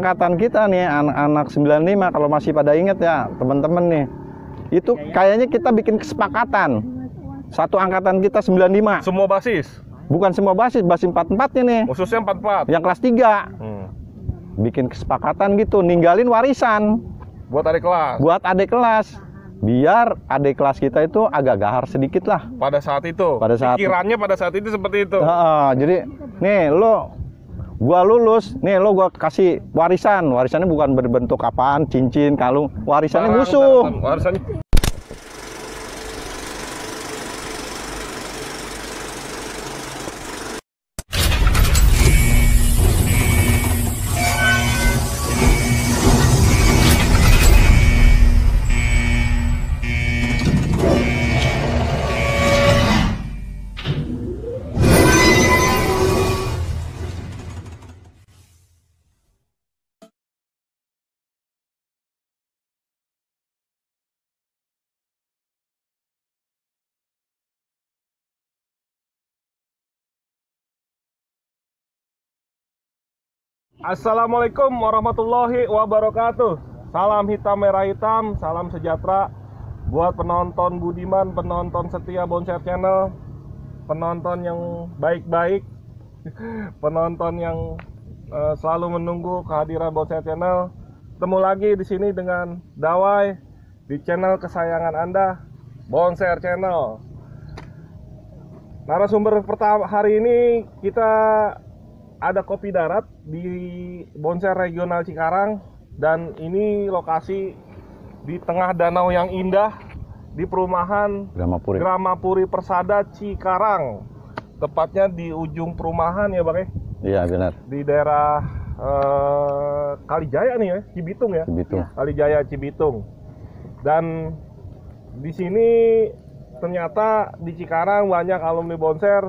angkatan kita nih, anak-anak 95 kalau masih pada inget ya teman-teman nih. Itu kayaknya kita bikin kesepakatan. Satu angkatan kita 95. Semua basis? Bukan semua basis 44-nya nih. Khususnya 44? Yang kelas 3. Bikin kesepakatan gitu, ninggalin warisan. Buat adik kelas? Buat adik kelas. Biar adik kelas kita itu agak gahar sedikit lah. Pada saat itu? Pikirannya pada saat itu seperti itu? Jadi, nih gua lulus, nih gua kasih warisan. Warisannya bukan berbentuk apaan, cincin, kalung. Warisannya musuh. Warisannya. Assalamualaikum warahmatullahi wabarakatuh. Salam hitam merah hitam, salam sejahtera buat penonton budiman, penonton setia Bonser Channel, penonton yang baik-baik, penonton yang selalu menunggu kehadiran Bonser Channel. Ketemu lagi di sini dengan Dawai di channel kesayangan Anda, Bonser Channel. Narasumber pertama hari ini kita ada kopi darat di Bonser Regional Cikarang, dan ini lokasi di tengah danau yang indah di perumahan Gramapuri Persada Cikarang, tepatnya di ujung perumahan ya Bang ya? Iya benar. Di daerah Kalijaya nih ya, Cibitung ya? Cibitung. Kalijaya Cibitung. Dan di sini ternyata di Cikarang banyak alumni Bonser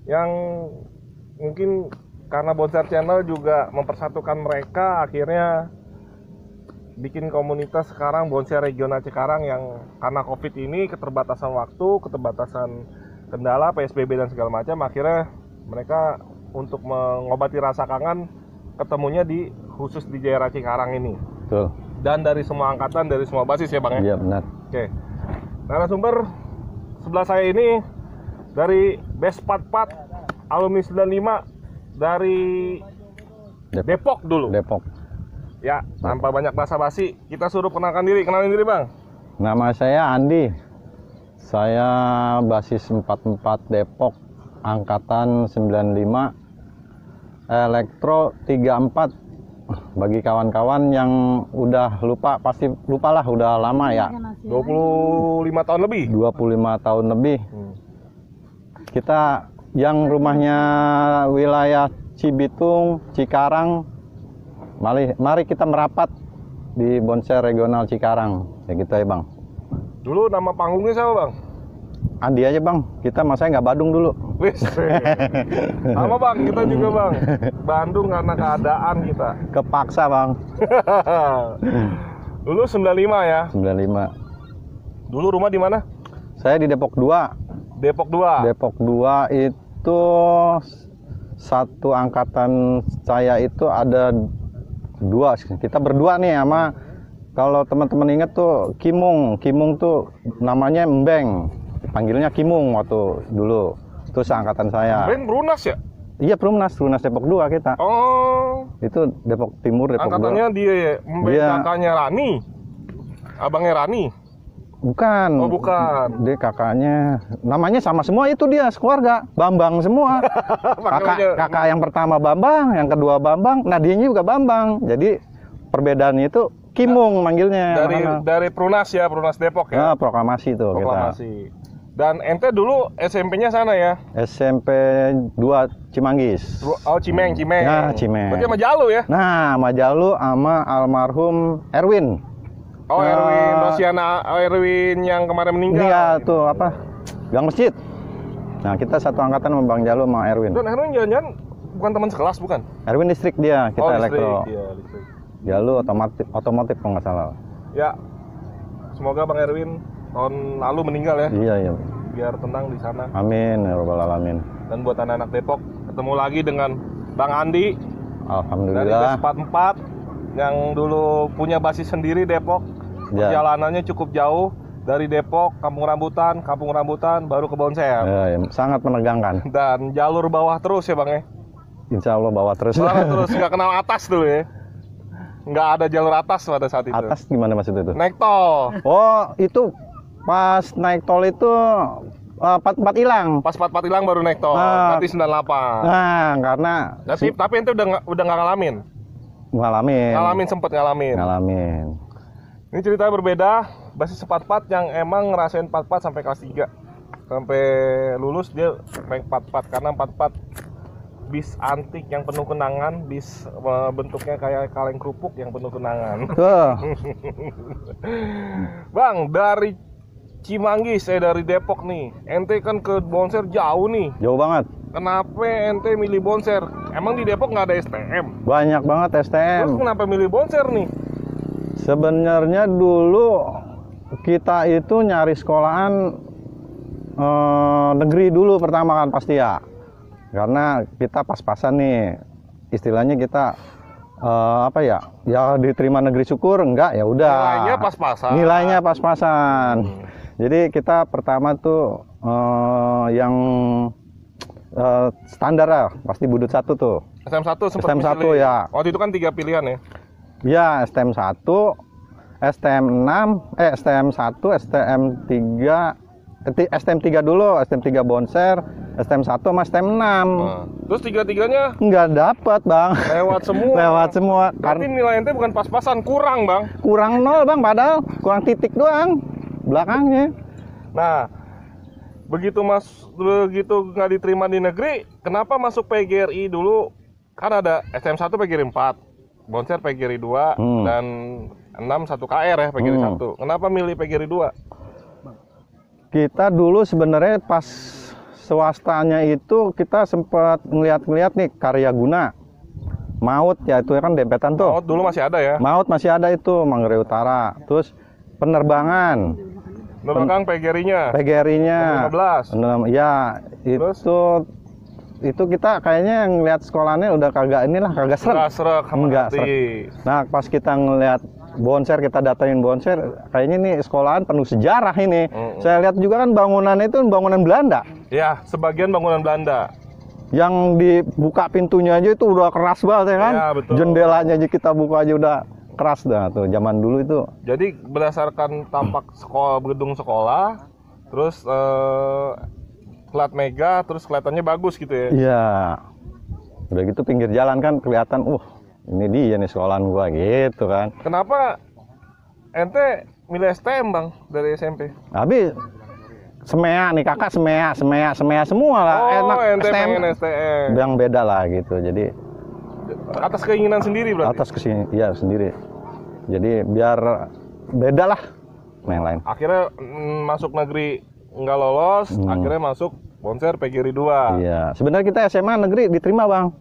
yang mungkin karena Bonser Channel juga mempersatukan mereka, akhirnya bikin komunitas sekarang Bonser Regional Cikarang yang karena COVID ini keterbatasan waktu, keterbatasan kendala, PSBB dan segala macam, akhirnya mereka untuk mengobati rasa kangen ketemunya khusus di daerah Cikarang ini. Betul. Dan dari semua angkatan, dari semua basis ya Bang ya? Iya benar. Oke. Narasumber sebelah saya ini dari BES 44 alumni 95 dari Depok dulu. Depok. Ya, tanpa banyak basa-basi, kita suruh kenalin diri Bang. Nama saya Andi. Saya basis 44 Depok, angkatan 95, elektro 34. Bagi kawan-kawan yang udah lupa, pasti lupalah, udah lama ya. 25 tahun lebih. 25 tahun lebih. Kita yang rumahnya wilayah Cibitung, Cikarang, mari kita merapat di Bonser Regional Cikarang. Ya gitu ya Bang. Dulu nama panggungnya siapa Bang? Andi aja Bang, kita masanya nggak Badung dulu. Sama Bang, kita juga Bang. Bandung karena keadaan kita. Kepaksa Bang. Dulu 95 ya? 95. Dulu rumah di mana? Saya di Depok 2. Depok 2. Depok 2 itu satu angkatan saya itu ada 2. Kita berdua nih sama, kalau teman-teman inget tuh Kimung. Kimung tuh namanya Mbeng. Panggilnya Kimung waktu dulu. Itu seangkatan saya. Mbeng Brunas ya? Iya Brunas Depok 2 kita. Oh. Itu Depok Timur, Depok 2. Angkatannya dia Mbeng kakaknya Rani. Abangnya Rani. Bukan. Oh bukan. Dia kakaknya, namanya sama semua itu dia sekeluarga, Bambang semua. kakak yang pertama Bambang, yang kedua Bambang, nah dia juga Bambang. Jadi perbedaannya itu Kimung manggilnya. Dari Prunas ya, Prunas Depok ya. Nah, proklamasi itu. Proklamasi. Kita. Dan ente dulu SMP-nya sana ya? SMP 2 Cimanggis. Oh Cimeng. Nah Cimeng. Berarti sama Jalu ya? Nah sama Jalu sama almarhum Erwin. Oh Erwin Rosiana, Erwin yang kemarin meninggal. Iya tuh apa? Gang Masjid. Nah kita satu angkatan sama Bang Jalu sama Erwin. Dan Erwin jangan-jangan bukan teman sekelas bukan? Erwin listrik dia, kita elektro. Iya, listrik. Jalu otomotif kalau nggak salah. Ya. Semoga Bang Erwin tahun lalu meninggal ya. Iya. Biar tenang di sana. Amin ya rabbal alamin. Dan buat anak-anak Depok, ketemu lagi dengan Bang Andi. Alhamdulillah. Dari BES 44. yang dulu punya basis sendiri Depok. Perjalanannya cukup jauh dari Depok, Kampung Rambutan, baru ke Bonser. Sangat menegangkan. Dan jalur bawah terus ya Bang ya? Insya Allah bawah terus. Bawah terus, nggak kenal atas dulu ya? Nggak ada jalur atas pada saat itu. Atas gimana maksudnya itu? Naik tol. Oh, itu pas naik tol itu 44 hilang. Pas 44 hilang baru naik tol. Nanti 98. Nah, karena tapi ente udah nggak ngalamin. Sempet ngalamin. Ini ceritanya berbeda. Basis 44 yang emang ngerasain 44 sampai kelas 3. Sampai lulus dia naik 44 karena 44 bis antik yang penuh kenangan, bis bentuknya kayak kaleng kerupuk yang penuh kenangan. Bang, dari Cimanggis, dari Depok nih, ente kan ke Bonser jauh nih. Jauh banget. Kenapa ente milih Bonser? Emang di Depok nggak ada STM? Banyak banget STM. Terus kenapa milih Bonser nih? Sebenarnya dulu kita itu nyari sekolahan negeri dulu pertama kan pasti ya. Karena kita pas-pasan nih. Istilahnya kita ya diterima negeri syukur enggak ya udah. Nilainya pas-pasan. Jadi kita pertama tuh yang standar lah, pasti budut 1 tuh. STM 1 sempat STM 1 ya. Waktu itu kan 3 pilihan ya. Ya, STM 1, STM 6, STM 1, STM 3, STM 3 dulu, STM 3 Bonser, STM 1 sama STM 6. Nah, terus 3-tiganya nggak dapat, Bang. Lewat semua. Lewat semua. Berarti nilai ente bukan pas-pasan, kurang, Bang. Kurang 0, Bang, padahal kurang titik doang belakangnya. Nah, begitu nggak diterima di negeri, kenapa masuk PGRI dulu? Kan ada STM 1 PGRI 4. Bonser PGRI 2 dan 6 1 KR ya PGRI 1. Kenapa milih PGRI 2? Kita dulu sebenarnya pas swastanya itu kita sempat ngeliat nih Karya Guna. Maut ya itu kan dempetan tuh. Maut dulu masih ada ya? Maut masih ada itu Manggarai Utara. Terus penerbangan. Penerbangan PGRI-nya. PGRI-nya. 15. Ya, terus? Itu kita kayaknya ngelihat sekolahnya udah kagak srek. Enggak srek. Nah, pas kita ngelihat Bonser, kita datangin Bonser, kayaknya nih sekolahan penuh sejarah ini. Saya lihat juga kan bangunannya itu bangunan Belanda. Ya, sebagian bangunan Belanda. Yang dibuka pintunya aja itu udah keras banget ya kan? Ya, betul. Jendelanya aja kita buka aja udah keras dah tuh zaman dulu itu. Jadi berdasarkan tampak gedung sekolah, terus plat mega, terus kelihatannya bagus gitu ya? Iya. Udah gitu pinggir jalan kan kelihatan, ini dia nih sekolahan gua gitu kan. Kenapa ente milih STM Bang dari SMP? Habis semea nih kakak semea semua lah. Enak ente pengen STM. Yang beda lah gitu. Jadi atas keinginan sendiri berarti? Atas kesini, iya sendiri. Jadi biar beda lah yang lain. Akhirnya masuk negeri nggak lolos, akhirnya masuk Bonser PGRI 2. Iya, sebenarnya kita SMA negeri diterima Bang.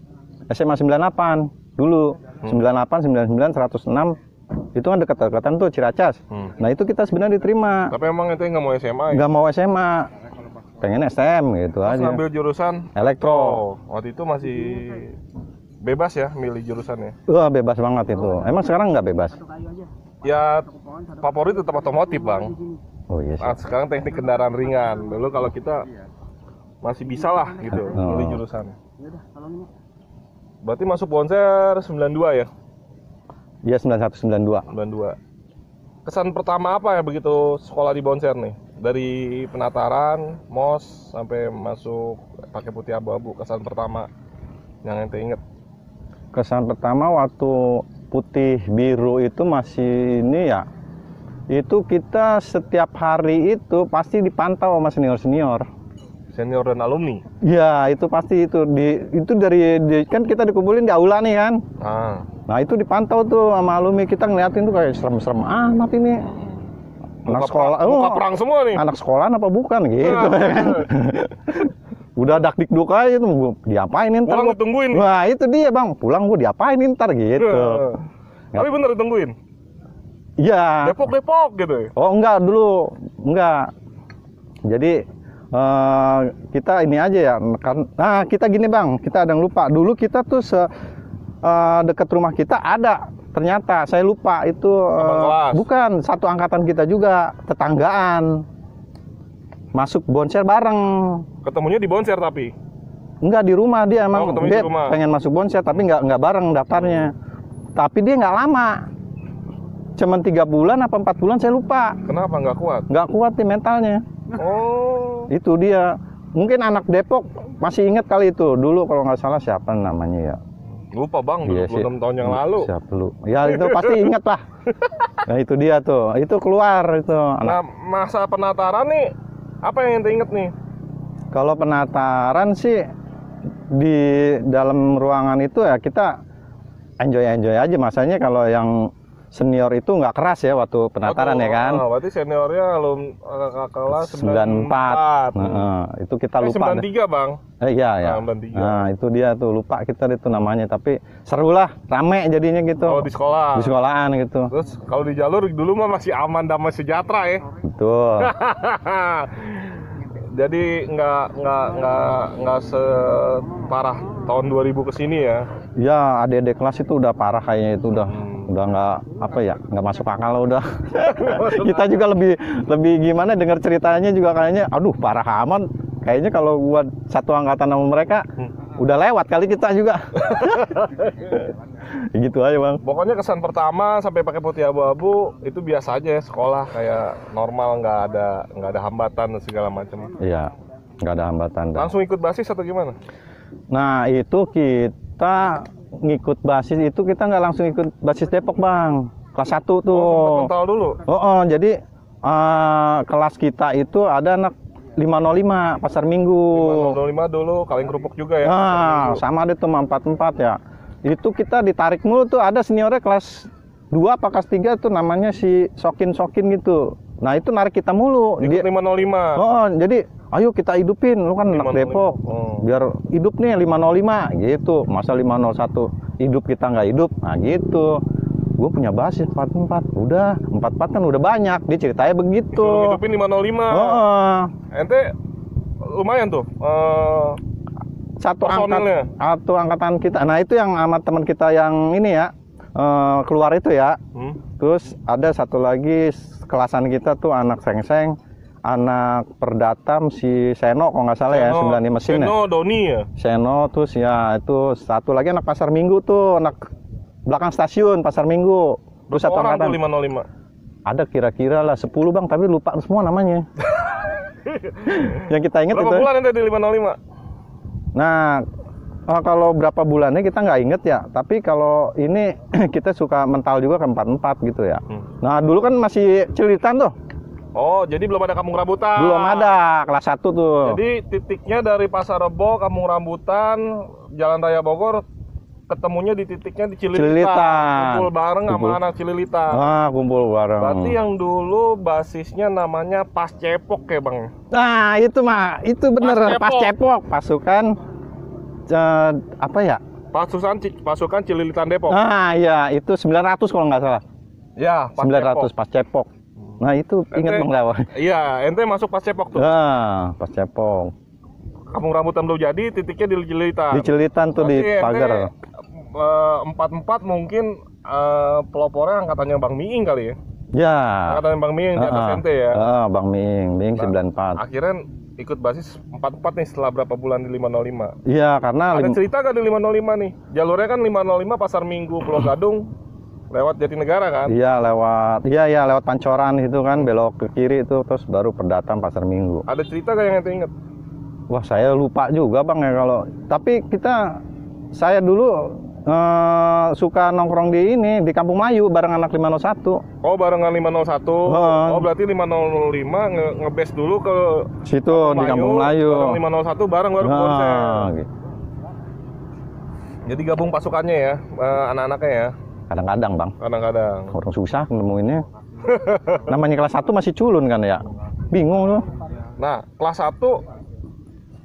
SMA 98 dulu. 98, 99, 106 itu kan dekat-dekatan tuh Ciracas. Nah itu kita sebenarnya diterima. Tapi emang itu nggak mau SMA ya? Nggak mau SMA, pengen STM gitu. Terus aja. Ngambil jurusan elektro. Waktu itu masih bebas ya milih jurusannya? Wah bebas banget itu. Emang sekarang nggak bebas? Ya favorit tetap otomotif Bang. Oh iya. Nah, sekarang teknik kendaraan ringan. Dulu kalau kita masih bisa lah gitu milih jurusan. Berarti masuk Bonser 92 ya? Iya 91 92. 92. Kesan pertama apa ya begitu sekolah di Bonser nih? Dari penataran, MOS sampai masuk pakai putih abu-abu. Kesan pertama yang ente inget? Kesan pertama waktu putih biru itu masih ini ya. Itu kita setiap hari itu pasti dipantau sama senior-senior. Senior dan alumni? Ya itu pasti itu kan kita dikumpulin di aula nih kan. Nah itu dipantau tuh sama alumni, kita ngeliatin tuh kayak serem-serem amat ini. Anak sekolah, muka perang semua nih. Anak sekolahan apa bukan gitu kan. Udah dak-dikduk aja tuh, diapain ntar? Pulang ditungguin. Wah itu dia Bang, pulang gua diapain ntar gitu. Tapi bener ditungguin? Iya. Depok gitu ya? Oh enggak dulu, enggak. Jadi kita ini aja ya, nah kita gini Bang, kita ada yang lupa. Dulu kita tuh dekat rumah kita ada ternyata saya lupa itu bukan satu angkatan kita juga, tetanggaan. Masuk bonser bareng. Ketemunya di bonser tapi? Enggak, di rumah dia emang. Dia pengen masuk bonser tapi nggak bareng daftarnya. Tapi dia nggak lama. Cuman 3 bulan apa 4 bulan saya lupa. Kenapa nggak kuat? Nggak kuat nih mentalnya. Oh. Itu dia. Mungkin anak Depok masih ingat kali itu. Dulu kalau nggak salah siapa namanya ya? Lupa bang, 26 tahun yang lalu. Siapa lu? Ya itu pasti ingat lah. Nah itu dia tuh. Itu keluar itu. Nah masa penataran nih, apa yang ente inget nih? Kalau penataran sih di dalam ruangan itu ya kita enjoy aja. Masanya kalau yang senior itu nggak keras ya waktu penataran ya kan. Berarti seniornya kelas 94. Itu kita lupa. 93 bang. Iya ya. 93. Nah itu dia tuh, lupa kita itu namanya. Tapi seru lah, rame jadinya gitu. Kalau di sekolah. Di sekolahan gitu. Terus kalau di jalur dulu mah masih aman, damai, sejahtera ya. Betul. Jadi nggak separah tahun 2000 kesini ya? Ya adik-adik kelas itu udah parah kayaknya, itu udah nggak apa ya, nggak masuk akal udah. Kita juga lebih gimana dengar ceritanya juga kayaknya, aduh parah aman. Kayaknya kalau buat satu angkatan sama mereka udah lewat kali kita juga. Gitu aja bang. Pokoknya kesan pertama sampai pakai putih abu-abu itu biasa aja ya, sekolah kayak normal, nggak ada hambatan dan segala macam. Iya, nggak ada hambatan. Langsung ikut basis atau gimana? Nah itu kita ngikut basis itu kita nggak langsung ikut basis Depok bang, kelas 1 tuh. Oh, mental dulu. Jadi kelas kita itu ada anak 505 Pasar Minggu. 505 dulu, Kaleng Kerupuk juga ya. Nah, sama ada tuh 44 ya. Itu kita ditarik mulu tuh, ada seniornya kelas 2 apa kelas 3 tuh namanya si Sokin gitu. Nah, itu narik kita mulu. Ikut 505. Jadi ayo kita hidupin, lu kan anak Depok. Biar hidup nih 505 gitu. Masa 501 hidup kita nggak hidup. Nah, gitu. Gue punya basis 44, udah 44 kan udah banyak, dia ceritanya begitu. Disuruh hidupin 505. Ente lumayan tuh. Satu angkatan kita. Nah itu yang sama teman kita yang ini ya, keluar itu ya. Terus ada satu lagi kelasan kita tuh anak Sengseng, anak Perdatam si Seno kalau nggak salah ya, 95 mesin ya. Seno Doni ya. Seno, terus ya itu satu lagi anak Pasar Minggu tuh, anak belakang stasiun Pasar Minggu. Terus satu angkatan 505. Ada kira-kira lah 10 bang, tapi lupa semua namanya. Yang kita ingat berapa itu. Berapa bulan ente di 505? Nah, kalau berapa bulannya kita nggak inget ya. Tapi kalau ini kita suka mental juga ke 44 gitu ya. Nah, dulu kan masih Cililitan tuh. Oh, jadi belum ada Kampung Rambutan. Belum ada, kelas 1 tuh. Jadi titiknya dari Pasar Rebo, Kampung Rambutan, Jalan Raya Bogor, ketemunya di titiknya di Cililitan. Kumpul bareng sama anak Cililitan. Kumpul bareng. Berarti yang dulu basisnya namanya Pas Cepok ya bang? Nah itu mah, itu bener Pas Cepok. Pasukan apa ya? Pasukan Cililitan Depok. Nah iya, itu 900 kalau nggak salah. Ya, Pas 900 Cepok. Pas Cepok. Nah itu ingat bang Dawa. Iya, ente masuk Pas Cepok tuh. Nah, Pas Cepok. Kampung Rambutan belum jadi, titiknya di Cililitan. Di Cililitan tuh. Berarti di pagar. 44 mungkin pelopornya angkatannya Bang Miing kali ya? Ya. Angkatannya Bang Miing di atas ente ya? Bang Miing 94. Akhirnya ikut basis 44 nih setelah berapa bulan di 505? Iya, karena ada cerita kan di 505 nih? Jalurnya kan 505 Pasar Minggu Pulau Gadung, lewat Jatinegara kan? Iya, lewat Pancoran itu kan, belok ke kiri itu, terus baru Perdatam Pasar Minggu. Ada cerita gak yang ente inget? Wah, saya lupa juga bang ya kalau. Tapi saya dulu suka nongkrong di Kampung Melayu bareng anak 501. Oh, barengan 501. Oh, berarti 505 ngebase dulu ke situ di Kampung Melayu. Bareng 501 bareng baru konser. Gitu. Jadi gabung pasukannya ya, anak-anaknya ya. Kadang-kadang bang. Kadang-kadang. Orang susah nemuinnya. Namanya kelas 1 masih culun kan ya. Bingung loh. Nah, kelas 1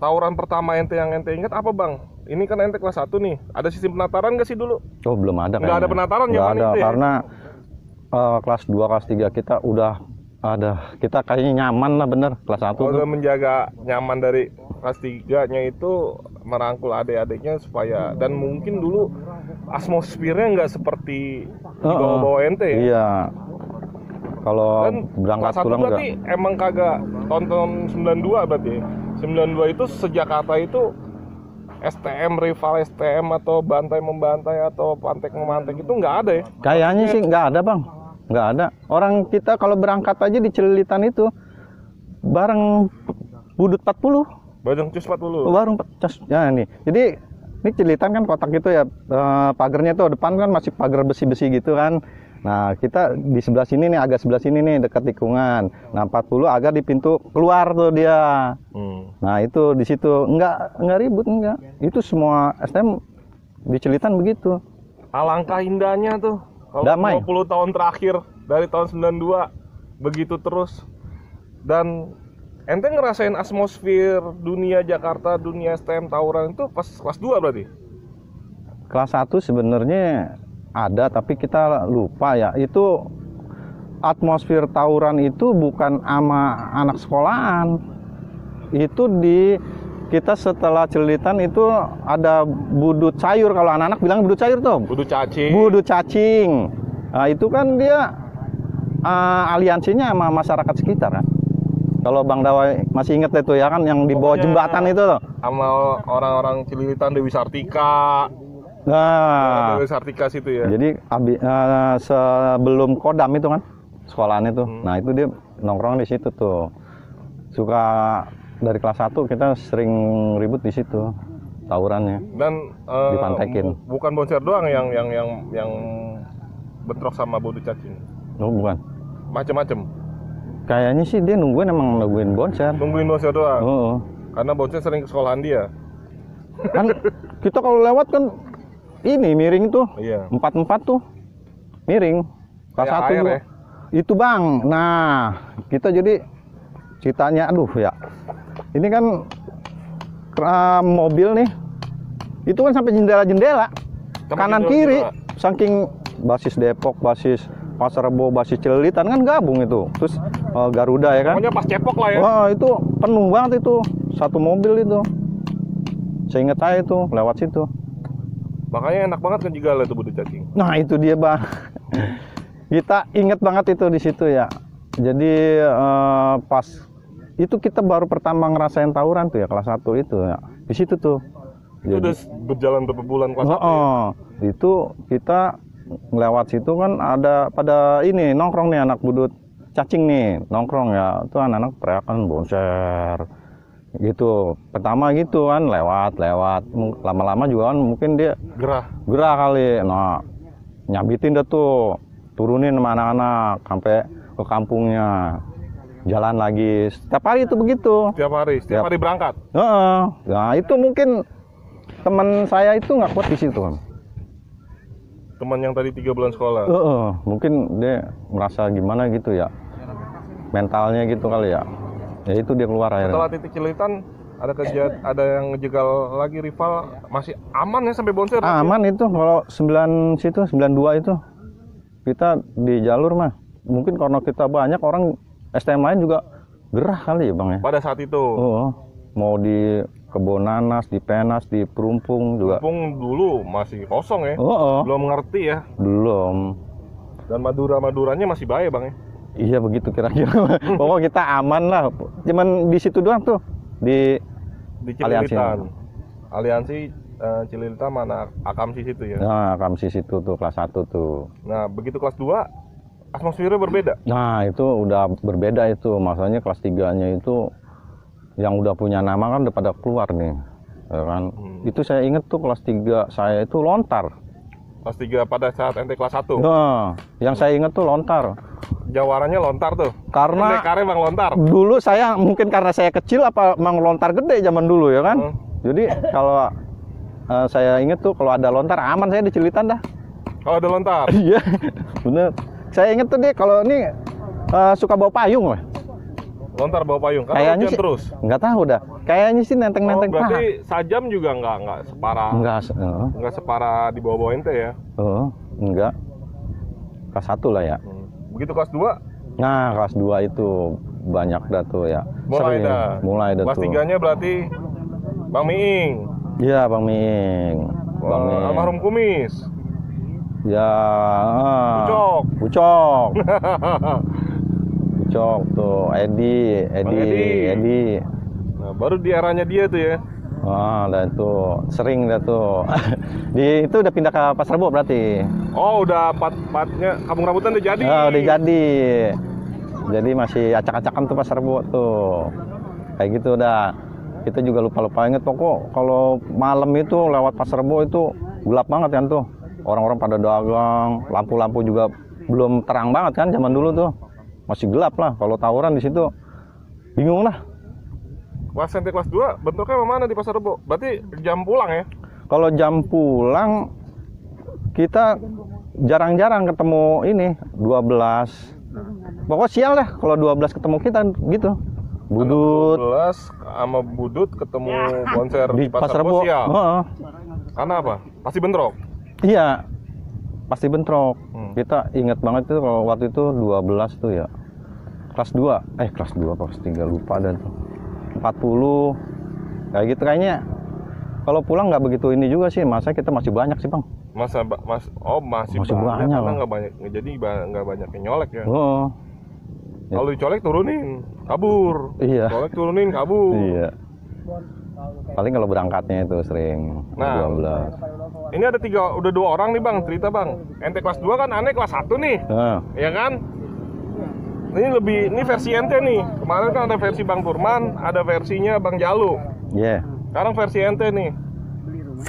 tawuran pertama ente yang ente ingat apa bang? Ini kan ente kelas 1 nih. Ada sistem penataran nggak sih dulu? Oh, belum ada. Nggak ada penataran ya? Nggak ada, karena kelas 2, kelas 3 kita udah ada. Kita kayaknya nyaman lah bener kelas 1 udah menjaga nyaman dari kelas 3-nya itu merangkul adik-adiknya supaya, dan mungkin dulu atmosfernya nggak seperti di bawah-bawah ente ya? Iya. Kalau berangkat pulang berarti emang kagak tonton 92 berarti. 92 itu sejak Jakarta itu STM rival STM atau bantai membantai atau pantek memantek itu nggak ada ya? Kayaknya sih nggak ada, Bang. Nggak ada. Orang kita kalau berangkat aja di Celilitan itu bareng Budut 40. Bareng Cus 40. Bareng Cus. Ya nih. Jadi ini Celilitan kan kotak gitu ya. Pagarnya tuh depan kan masih pagar besi-besi gitu kan. Nah, kita di sebelah sini nih, agak sebelah sini nih, dekat tikungan. Nah, 40 agak di pintu keluar tuh dia. Nah, itu di situ enggak ribut, enggak. Itu semua STM di Celilitan begitu. Alangkah indahnya tuh. Kalau Damai. 20 tahun terakhir dari tahun 92 begitu terus. Dan ente ngerasain atmosfer dunia Jakarta, dunia STM tawuran itu pas kelas 2 berarti? Kelas 1 sebenarnya ada, tapi kita lupa ya. Itu atmosfer tawuran itu bukan sama anak sekolahan. Itu di kita setelah Celilitan itu ada budut sayur, kalau anak-anak bilang budut sayur tuh. Budut cacing. Budut cacing. Nah, itu kan dia aliansinya sama masyarakat sekitar kan. Kalau Bang Dawai masih inget itu ya kan, yang di bawah jembatan itu loh. Sama orang-orang Celilitan, Dewi Sartika. Nah, Dewi Sartika situ ya. Jadi sebelum Kodam itu kan sekolahan itu. Nah, itu dia nongkrong di situ tuh. Suka dari kelas 1 kita sering ribut di situ tawurannya. Dan dipantekin. Bukan bonser doang yang bentrok sama budut cacing. Oh, bukan. Macem-macem. Kayaknya sih dia nungguin bonser. Nungguin bonser doang. Oh. Karena bonser sering ke sekolahan dia. Kan kita kalau lewat kan ini miring tuh. Iya. 4-4 tuh. Miring. Kelas 1 ya? Itu, Bang. Nah, kita jadi ceritanya aduh ya. Ini kan mobil nih. Itu kan sampai jendela-jendela. Kanan kiri. Saking basis Depok, basis Pasar Rebo, basis Celilitan kan gabung itu. Terus Garuda ya kan. Pokoknya pas cepok lah ya. Wah, itu penuh banget itu. Satu mobil itu. Seingat saya itu lewat situ. Makanya enak banget kan juga itu budut cacing. Nah, itu dia, Bang. Kita inget banget itu di situ ya. Jadi pas itu kita baru pertama ngerasain tawuran tuh ya, kelas 1 itu ya. Di situ tuh. Itu udah berjalan berapa bulan kelas 1 ya? Itu kita lewat situ kan ada pada ini nongkrong nih anak budut cacing nih nongkrong ya. Itu anak-anak teriakan bonser. Gitu. Pertama gitu kan lewat lama-lama juga kan mungkin dia gerah kali. Nah, nyabitin dah tuh, turunin sama anak-anak sampai ke kampungnya. Jalan lagi setiap hari itu begitu. Setiap hari berangkat. Nah, itu mungkin teman saya itu nggak kuat di situ kan. Teman yang tadi 3 bulan sekolah. Mungkin dia merasa gimana gitu ya. Mentalnya gitu kali ya. Ya itu dia keluar akhirnya. Setelah titik Celilitan ada yang ngejegal lagi rival, masih aman ya sampai bonser? Aman ya? Itu kalau 92 itu kita di jalur mah. Mungkin karena kita banyak orang STM lain juga gerah kali ya, Bang ya. Pada saat itu. Mau di Kebon Nanas, di Penas, di Perumpung juga. Perumpung dulu masih kosong ya. Belum ngerti ya. Belum. Dan Maduranya masih bahaya, Bang ya. Iya begitu kira-kira. Pokoknya kita aman lah. Cuman di situ doang tuh di Celilitan. Aliansi Celilitan mana Akamsi situ ya. Nah, Akamsi situ tuh kelas 1 tuh. Nah, begitu kelas 2 atmosfernya berbeda. Nah, itu udah berbeda itu. Maksudnya kelas 3-nya itu yang udah punya nama kan udah pada keluar nih. Ya kan? Itu saya inget tuh kelas 3 saya itu lontar. Kelas 3 pada saat ente kelas 1. Nah, yang saya inget tuh lontar. Jawarannya lontar tuh. Karena Bang lontar. Dulu saya mungkin karena saya kecil apa emang lontar gede zaman dulu ya kan. Jadi kalau saya inget tuh kalau ada lontar aman saya di Celilitan dah. Kalau ada lontar. Iya. Bener. Saya inget tuh dia kalau ini suka bawa payung lah. Lontar bawa payung. Kayaknya sih terus. Nggak tahu dah. Kayaknya sih nenteng-nenteng paha. Berarti sajam juga nggak separah. Nggak separah di bawah ente ya. Enggak. Kelas 1 lah ya. Begitu kelas 2? Nah, kelas 2 itu banyak dah tuh ya. Mulai dah kelas tuh. Kelas 3-nya berarti Bang Miing. Iya, Bang Miing. almarhum Kumis. Ya, Ucok. Ucok tuh, Edi. Nah, baru di eranya dia tuh ya. Wah, dan tuh sering dah tuh. Itu udah pindah ke Pasar Rebo berarti. Oh, udah partnya Kampung Rambutan udah jadi. Oh, udah jadi. Jadi masih acak-acakan tuh Pasar Rebo tuh. Kayak gitu udah. Kita juga lupa-lupa inget pokok kalau malam itu lewat Pasar Rebo itu gelap banget kan tuh. Orang-orang pada dagang, lampu-lampu juga belum terang banget kan zaman dulu tuh. Masih gelap lah. Kalau tawuran di situ bingung lah. Kelas SMP kelas 2 bentuknya mana di Pasar Rebo? Berarti jam pulang ya? Kalau jam pulang kita jarang-jarang ketemu ini 12. Pokoknya sial deh kalau 12 ketemu kita gitu. Budut 12 sama Budut ketemu konser di Pasar Rebo. Karena apa? Pasti bentrok. Iya. Pasti bentrok. Kita ingat banget tuh kalau waktu itu 12 tuh ya. Kelas 2 kelas 2 kelas 3 lupa dan 40 kayak gitu kayaknya. Kalau pulang nggak begitu ini juga sih, masa kita masih banyak sih bang. Masih banyak karena nggak banyak, jadi nggak banyak yang nyolek ya. Kalau dicolek turunin kabur, colek turunin kabur. Iya. Paling kalau berangkatnya itu sering 12. Ini ada udah 2 orang nih bang, cerita bang. Ente kelas 2 kan, aneh kelas 1 nih, ya kan? Ini versi ente nih. Kemarin kan ada versi Bang Turman, ada versinya Bang Jalu. Iya. Sekarang versi ente nih.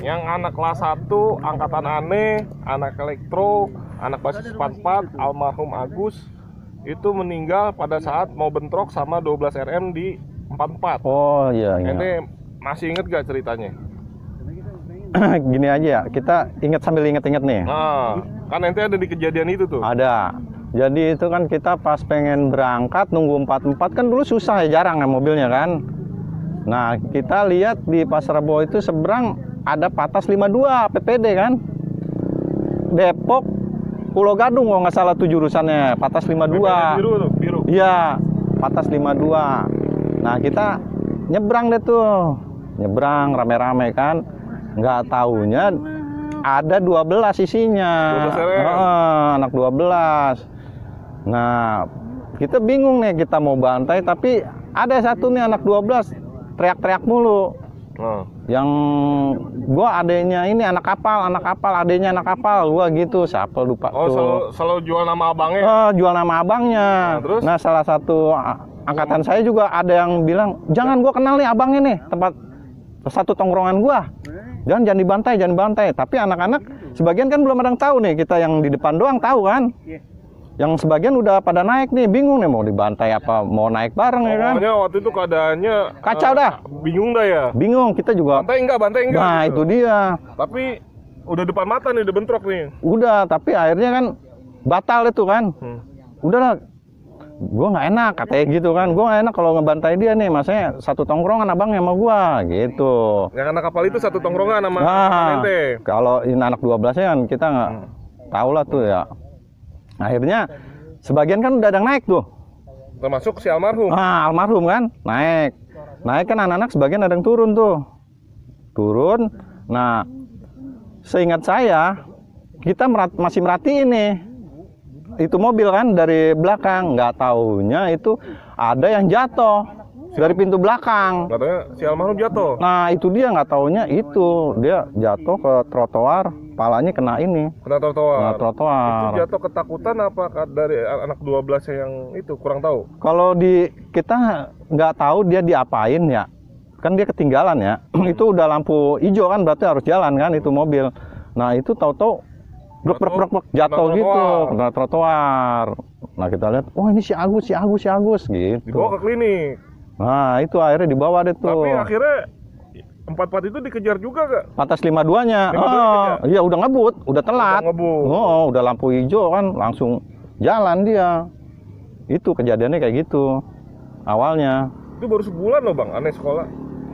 Yang anak kelas 1, angkatan aneh, anak elektro, anak basis 44, almarhum Agus itu meninggal pada saat mau bentrok sama 12 RM di 44. Oh iya. Ente masih inget gak ceritanya? Gini aja ya, kita ingat sambil inget-inget nih. Nah, kan ente ada di kejadian itu tuh. Ada. Jadi itu kan kita pas pengen berangkat nunggu 44 kan dulu susah ya, jarang ya mobilnya kan. Nah kita lihat di Pasar Rebo itu seberang ada Patas 52 PPD kan. Depok Pulau Gadung kalau nggak salah tuh jurusannya, Patas 52. Biru. Iya, Patas 52. Nah kita nyebrang deh tuh, nyebrang rame-rame kan. Nggak taunya ada 12 isinya. 12 anak 12. Nah, kita bingung nih, kita mau bantai tapi ada satu nih anak 12 teriak-teriak mulu. Yang gua adanya ini anak kapal, adanya anak kapal, gua gitu, siapa lupa tuh. Selalu jual nama abangnya. Jual nama abangnya. Terus? Nah, salah satu angkatan saya juga ada yang bilang, "Jangan, gua kenal nih abangnya nih, tempat satu tongkrongan gua. Jangan dibantai." Tapi anak-anak sebagian kan belum ada yang tahu nih, kita yang di depan doang tahu kan. Yang sebagian udah pada naik nih, bingung nih mau dibantai apa mau naik bareng ya kan. Pokoknya waktu itu keadaannya kacau dah. Bingung dah ya. Bingung, kita juga. Bantai enggak Nah, gitu. Itu dia. Tapi udah depan mata nih, udah bentrok nih. Udah, tapi akhirnya kan batal itu kan. Udahlah. Gua nggak enak katanya gitu kan. Gua nggak enak kalau ngebantai dia nih, masanya satu tongkrongan abangnya sama gua gitu. Yang anak kapal itu satu tongkrongan sama ente. Kalau ini anak 12-nya kan kita nggak tahu lah tuh ya. Akhirnya sebagian kan udah ada yang naik tuh. Termasuk si almarhum. Almarhum kan naik kan anak-anak sebagian ada yang turun tuh. Nah, seingat saya kita masih merhatiin nih. Itu mobil kan dari belakang, nggak taunya itu ada yang jatuh dari pintu belakang. Katanya si almarhum jatuh. Nah itu dia, nggak taunya itu dia jatuh ke trotoar, palanya kena ini. Kena trotoar. Itu jatuh ketakutan apa dari anak 12 yang itu kurang tahu. Kalau kita nggak tahu dia diapain ya, kan dia ketinggalan ya. Itu udah lampu hijau kan, berarti harus jalan kan itu mobil. Nah itu tahu-tahu brek jatuh gitu, kena trotoar. Nah kita lihat, oh ini si Agus gitu. Dibawa ke klinik. Nah itu akhirnya dibawa deh tuh. Tapi akhirnya 44 itu dikejar juga gak? Patas 52-nya. Iya udah ngebut, udah telat. Udah lampu hijau kan, langsung jalan dia. Itu kejadiannya kayak gitu awalnya. Itu baru sebulan loh bang, aneh sekolah.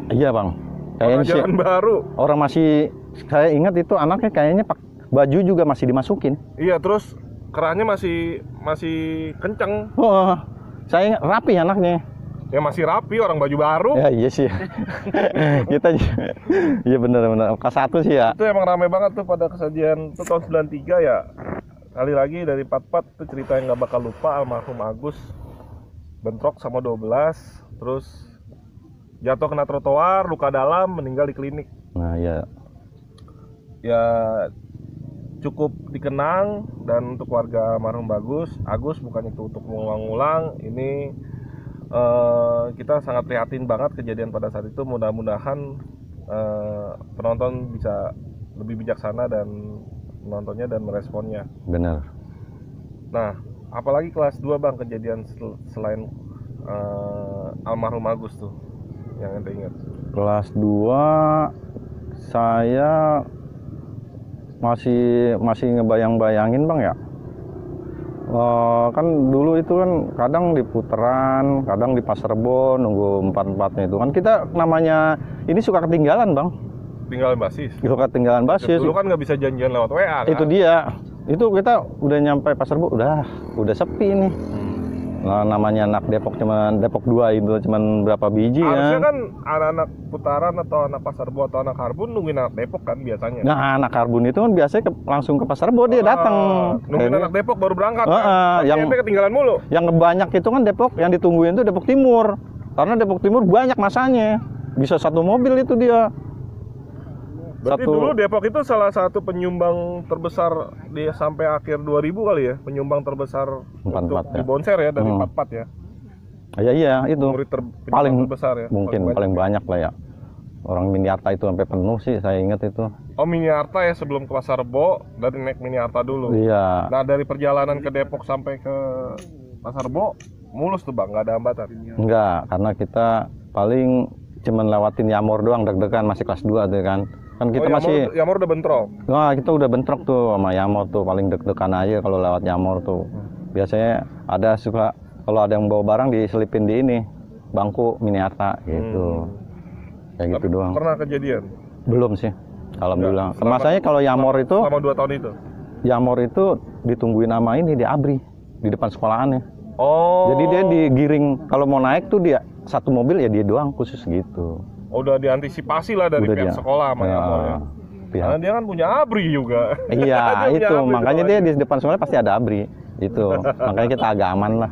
Iya bang. Kayaknya sih baru. Orang masih, saya ingat itu anaknya kayaknya baju juga masih dimasukin. Iya, terus kerannya masih kenceng. Saya ingat rapi anaknya. Ya masih rapi, orang baju baru. Ya iya sih. Kita iya benar-benar kelas 1 sih ya. Itu emang ramai banget tuh pada kejadian itu tahun 93 ya. Kali lagi dari 44 itu cerita yang nggak bakal lupa, almarhum Agus bentrok sama 12, terus jatuh kena trotoar, luka dalam, meninggal di klinik. Nah ya. Ya cukup dikenang, dan untuk warga almarhum Agus bukan itu untuk mengulang-ulang, ini kita sangat prihatin banget kejadian pada saat itu. Mudah-mudahan penonton bisa lebih bijaksana dan menontonnya dan meresponnya. Benar. Nah, apalagi kelas 2 Bang, kejadian selain almarhum Agus tuh yang ente ingat? Kelas 2 saya masih ngebayang-bayangin Bang ya. Kan dulu itu kan kadang di Puteran, kadang di Pasar Rebo nunggu 44-nya itu kan kita namanya ini suka ketinggalan Bang. Ketinggalan basis. Suka ketinggalan basis. Dulu kan nggak bisa janjian lewat WA kan? Itu dia. Itu kita udah nyampe Pasar Rebo udah sepi nih. Nah, namanya anak Depok cuman Depok 2 itu cuman berapa biji ya. Harusnya kan anak-anak Putaran atau anak Pasar Rebo atau anak Harbun nungguin anak Depok kan biasanya. Nah, anak Harbun itu kan biasanya langsung ke Pasar Rebo dia datang. Nungguin anak Depok baru berangkat kan. Yang ketinggalan mulu. Yang banyak itu kan Depok, yang ditungguin itu Depok Timur. Karena Depok Timur banyak masanya. Bisa satu mobil itu dia. Berarti dulu Depok itu salah satu penyumbang terbesar di sampai akhir 2000 kali ya, penyumbang terbesar 44 untuk ya. di Bonser ya, dari 44 ya. Iya itu. Paling terbesar ya. Mungkin paling banyak lah ya. Orang Miniarta itu sampai penuh sih, saya ingat itu. Oh, Miniarta ya, sebelum ke Pasar Rebo dari naik Miniarta dulu. Iya. Nah, dari perjalanan ke Depok sampai ke Pasar Rebo mulus tuh Bang, nggak ada hambatan? Enggak, karena kita paling cuman lewatin Yamor doang, deg-degan masih kelas 2 tuh kan. Kan kita Yamor udah bentrok. Wah, kita udah bentrok tuh sama Yamor tuh, paling deg-degan aja kalau lewat Yamor tuh. Biasanya ada suka kalau ada yang bawa barang diselipin di ini bangku Miniarta gitu. Kayak gitu doang. Pernah kejadian? Belum sih. Alhamdulillah. Masanya kalau Yamor itu selama 2 tahun itu. Yamor itu ditungguin nama ini di Abri di depan sekolahannya. Oh. Jadi dia digiring kalau mau naik tuh dia satu mobil ya dia doang khusus gitu. Udah diantisipasi lah dari pihak sekolah sama Yamor ya. Karena dia kan punya Abri juga. Iya itu makanya dia di depan sekolah pasti ada Abri itu. Makanya kita agak aman lah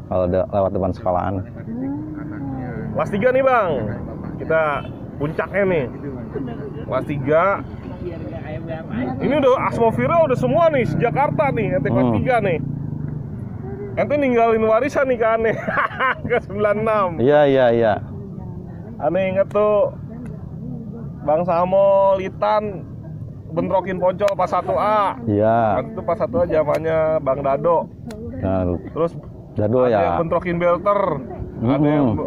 kalau lewat depan sekolahan. Kelas 3 nih Bang, kita puncaknya nih. Kelas 3 ini udah Asmovira udah semua nih Jakarta nih, ente kelas 3 nih. Ente ninggalin warisan nih ke Ane ke 96. Iya. Ane inget tuh Bang Samo, Litan bentrokin Poncol pas 1A. Iya. Itu pas 1A zamannya Bang Dado. Nah, terus Dado ada ya. yang bentrokin Belter. Ada yang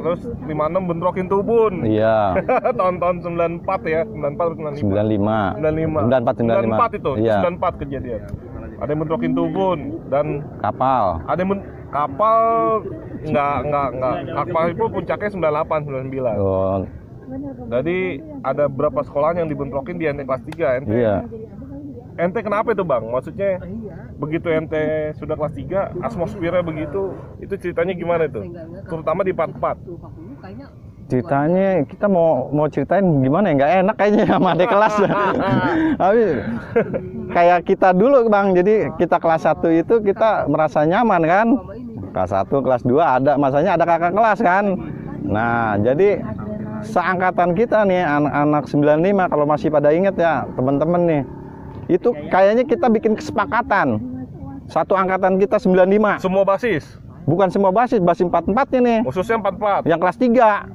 terus 56 bentrokin Tubun. Iya. Tahun-tahun 94 ya, 94 95. 94 itu. Iya. 94 kejadian. Ada yang bentrokin Tubun dan kapal. Ada yang kapal enggak. Kapal itu puncaknya 98 99. Oh. Jadi ada berapa sekolah yang dibentrokin di ente kelas 3 ente. Iya. Ente kenapa itu Bang? Maksudnya begitu ente sudah kelas 3, atmosfernya begitu, itu ceritanya gimana itu? Terutama di part 4. Ceritanya kita mau ceritain gimana ya, nggak enak kayaknya sama adik kelas. Tapi kayak kita dulu Bang, jadi kita kelas 1 itu kita merasa nyaman kan. Kelas 1, kelas 2 ada, masanya ada kakak kelas kan. Nah, jadi seangkatan kita nih, anak-anak 95 kalau masih pada inget ya teman-teman nih. Itu kayaknya kita bikin kesepakatan. Satu angkatan kita 95. Semua basis? Bukan semua basis 44-nya nih. Khususnya 44? Yang kelas 3.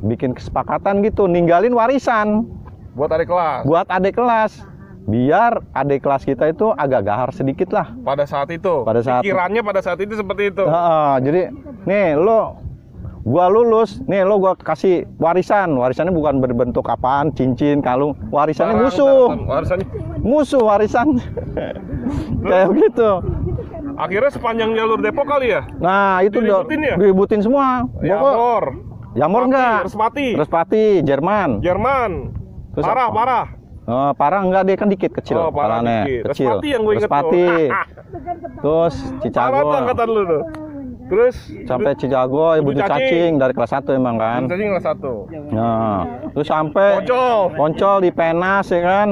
Bikin kesepakatan gitu, ninggalin warisan. Buat adik kelas? Buat adik kelas. Biar adik kelas kita itu agak gahar sedikit lah. Pada saat itu? Pikirannya pada saat itu seperti itu? Jadi, nih gua lulus, nih gua kasih warisan. Warisannya bukan berbentuk apaan, cincin, kalung. Warisannya musuh. Warisan. Kayak begitu. Akhirnya sepanjang jalur Depok kali ya? Nah, itu dibutin semua. Yamor enggak. Respati, Jerman. Terus parah. Parah enggak, dia kan dikit kecil. Parah dikit. Kecil. Respati yang gue inget tuh. Terus Cicago. Parah tuh angkatan lu tuh. Terus sampai Cijago, Budi Cacing dari kelas 1 emang kan. Budi Cacing kelas 1. Nah, terus sampai Poncol di Penas ya kan.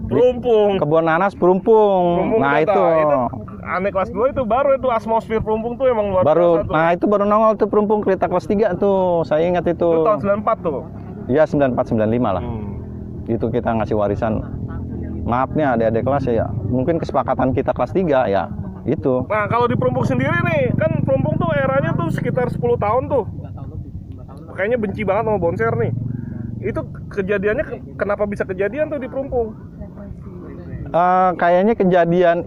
Perumpung. Kebun nanas Perumpung. Nah, itu aneh kelas 2 itu baru itu atmosfer Perumpung tuh emang luar biasa tuh. Nah, itu baru nongol tuh Perumpung kereta kelas 3 tuh. Saya ingat itu. Itu tahun 94 tuh. Iya, 94 95 lah. Itu kita ngasih warisan. Maafnya adik-adik kelas ya. Mungkin kesepakatan kita kelas 3 ya. Itu. Nah, kalau di Perumpung sendiri nih, kan Perumpung tuh eranya tuh sekitar 10 tahun tuh. Kayaknya benci banget sama Bonser nih. Itu kejadiannya kenapa bisa kejadian tuh di Perumpung? Kayaknya kejadian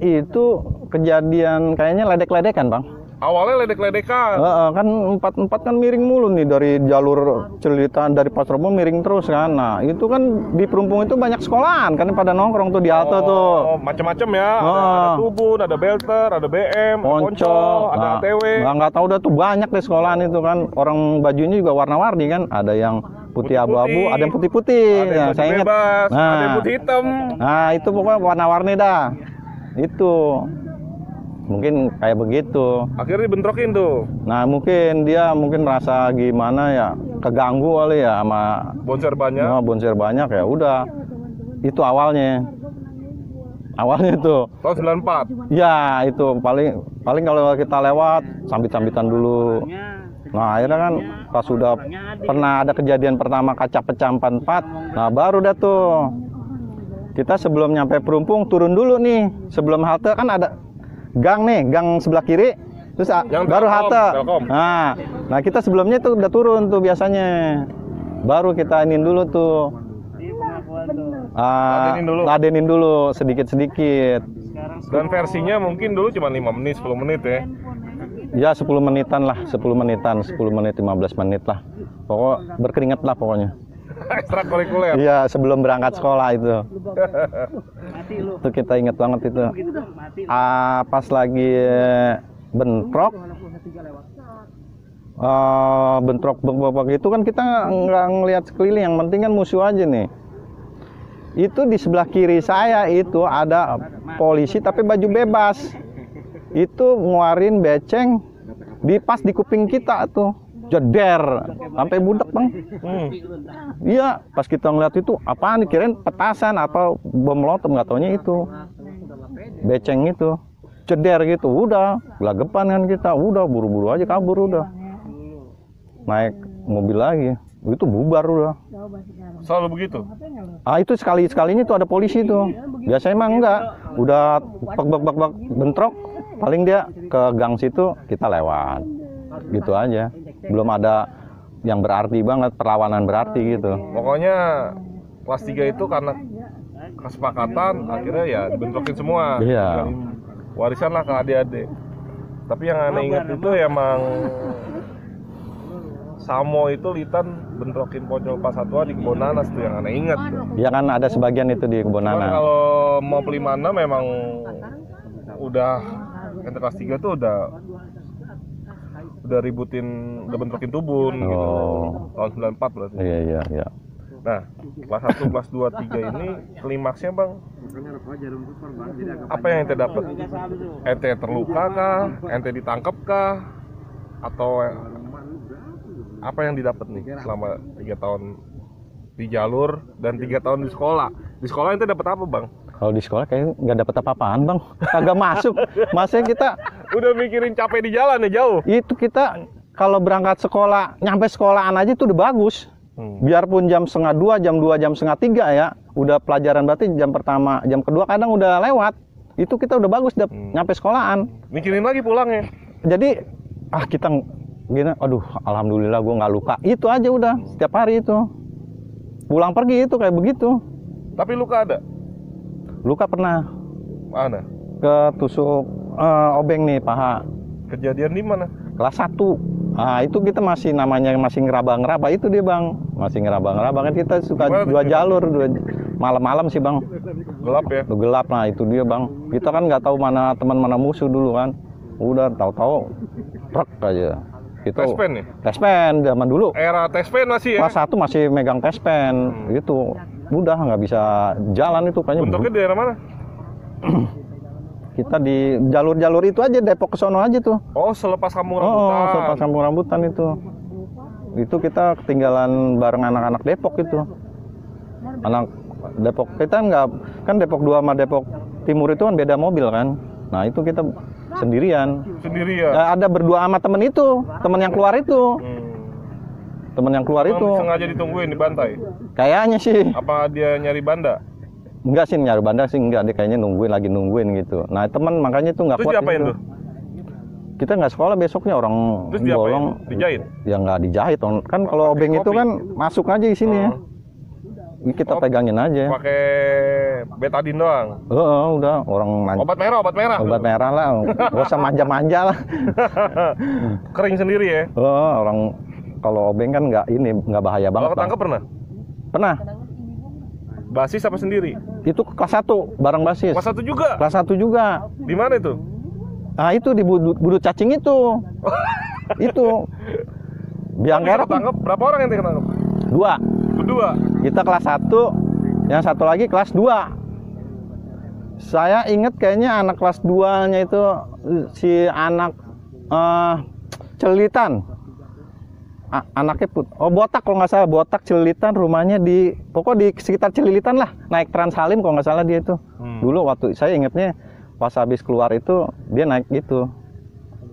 kayaknya ledek-ledekan, Bang. Awalnya ledek-ledekan. Kan 44 kan miring mulu nih dari jalur Celilitan dari Pasar Rebo miring terus kan. Nah, itu kan di Perumpung itu banyak sekolahan kan pada nongkrong tuh di halte tuh. Macam-macam ya. Ada Tubun, ada Belter, ada BM, Poncol, ada ATW. Nggak tahu dah tuh banyak deh sekolahan itu kan. Orang bajunya juga warna-warni kan. Ada yang putih abu-abu, ada yang putih-putih. Ada yang putih bebas, ada yang putih hitam. Nah, itu pokoknya warna-warni dah. Itu. Mungkin kayak begitu. Akhirnya dibentrokin tuh. Nah, mungkin dia merasa gimana ya, keganggu kali ya sama bonser banyak. Bonser banyak ya udah. Itu awalnya. Awalnya itu. Tahun 94. Ya, itu paling kalau kita lewat sambit-sambitan dulu. Nah, akhirnya kan pas sudah pernah ada kejadian pertama kaca pecah 44. Nah, baru dah tuh. Kita sebelum nyampe Perumpung turun dulu nih. Sebelum halte kan ada gang nih, gang sebelah kiri, terus baru halte. Nah, kita sebelumnya tuh udah turun tuh biasanya. Baru kita inin dulu tuh. Ladenin dulu sedikit-sedikit. Dan versinya mungkin dulu cuma 5 menit, 10 menit ya. Ya 10 menitan lah, 10 menit, 15 menit lah. Pokok berkeringat lah pokoknya. Ekstrakurikuler. Iya, sebelum berangkat sekolah itu. Itu kita ingat banget itu. Pas lagi bentrok itu kan kita nggak ngelihat sekeliling, yang penting kan musuh aja nih. Itu di sebelah kiri saya itu ada polisi tapi baju bebas. Itu ngeluarin beceng pas di kuping kita tuh. Jeder sampai budak, Bang. Iya, pas kita ngeliat itu apaan, dikirain petasan atau bom molotov, nggak taunya itu beceng itu jeder gitu. Udah gelagapan kan kita, udah buru-buru aja kabur, udah naik mobil lagi, itu bubar udah. Selalu begitu? Itu sekalinya tuh ada polisi tuh. Biasanya emang enggak, udah bak bentrok paling dia ke gang situ kita lewat gitu aja. Belum ada yang berarti banget, perlawanan berarti gitu. Pokoknya kelas 3 itu karena kesepakatan akhirnya ya dibentrokin semua. Iya. Warisan lah ke adik-adik. Tapi yang aneh ingat itu emang Samo itu Litan bentrokin Poncol pas satuan di Kebun Nanas tuh yang aneh ingat tuh. Iya kan ada sebagian itu di Kebun Nanas. Kalau mau 56 memang udah ente kelas 3 tuh udah bentrokin Tubun gitu. Tahun 94 berarti. Iya. Nah, kelas 1, kelas 2, 3 ini klimaksnya, Bang. Apa yang ente dapat? Ente terluka kah? Ente ditangkap kah? Atau apa yang didapat nih selama 3 tahun di jalur dan 3 tahun di sekolah? Di sekolah ente dapat apa, Bang? Kalau di sekolah kayaknya nggak dapat apa-apaan, Bang. Kagak masuk. Masanya kita udah mikirin capek di jalan ya jauh. Itu kita kalau berangkat sekolah, nyampe sekolahan aja itu udah bagus. Biarpun jam 1:30, jam 2, jam 2:30 ya, udah pelajaran berarti jam pertama, jam kedua kadang udah lewat. Itu kita udah bagus nyampe sekolahan. Mikirin lagi pulangnya. Jadi kita gini, aduh alhamdulillah gue nggak luka. Itu aja udah setiap hari itu. Pulang pergi itu kayak begitu. Tapi luka ada? Luka pernah. Mana? Ketusuk obeng nih paha. Kejadian di mana? Kelas 1. Nah, itu kita masih ngeraba-ngeraba itu dia, Bang. Masih ngeraba-ngeraba kan kita suka dua jalur, malam-malam sih, Bang. Gelap ya? Gelap, nah itu dia, Bang. Kita kan nggak tahu mana teman mana musuh dulu kan. Udah tahu-tahu truk aja. Itu tespen nih? Tespen zaman dulu. Era tespen masih ya? Kelas 1 masih megang tespen. Itu udah nggak bisa jalan itu kayaknya. Bentuknya daerah mana? Kita di jalur-jalur itu aja, Depok ke sono aja tuh. Oh, selepas kampung rambutan. Oh, selepas kampung rambutan itu. Itu kita ketinggalan bareng anak-anak Depok itu. Anak Depok kita nggak, kan Depok 2 sama Depok Timur itu kan beda mobil kan. Nah itu kita sendirian. Sendirian? Ada berdua sama temen itu, temen yang keluar itu. Temen yang keluar itu. Sengaja ditungguin di bantai? Kayaknya sih. Apa dia nyari banda? Enggak sih, nyari banda sih enggak. Dia kayaknya lagi nungguin gitu. Nah temen makanya itu nggak kuat. Terus diapain tuh? Kita nggak sekolah besoknya, orang bolong. Dijahit? Ya nggak dijahit. Kan kalau obeng itu kan masuk aja di sini ya. Kita pegangin aja. Pakai betadin doang? Udah orang obat merah? Obat merah lah, nggak usah manja-manja lah. Kering sendiri ya? Orang kalau obeng kan nggak bahaya banget. Kalau ketangkep pernah? Pernah. Basis apa sendiri? Itu kelas 1, bareng basis. Kelas 1 juga? Kelas 1 juga. Di mana itu? Nah itu di Budut Cacing itu. Itu. Biangkerok. Ketangkep, berapa orang yang ketangkep? 2. Berdua? Kita kelas 1, yang satu lagi kelas 2. Saya inget kayaknya anak kelas 2-nya itu si anak Celilitan. Anaknya botak kalau nggak salah, botak Celilitan, rumahnya pokok di sekitar Celilitan lah, naik Trans Halim kalau nggak salah dia itu. Dulu waktu saya ingetnya pas habis keluar itu dia naik gitu,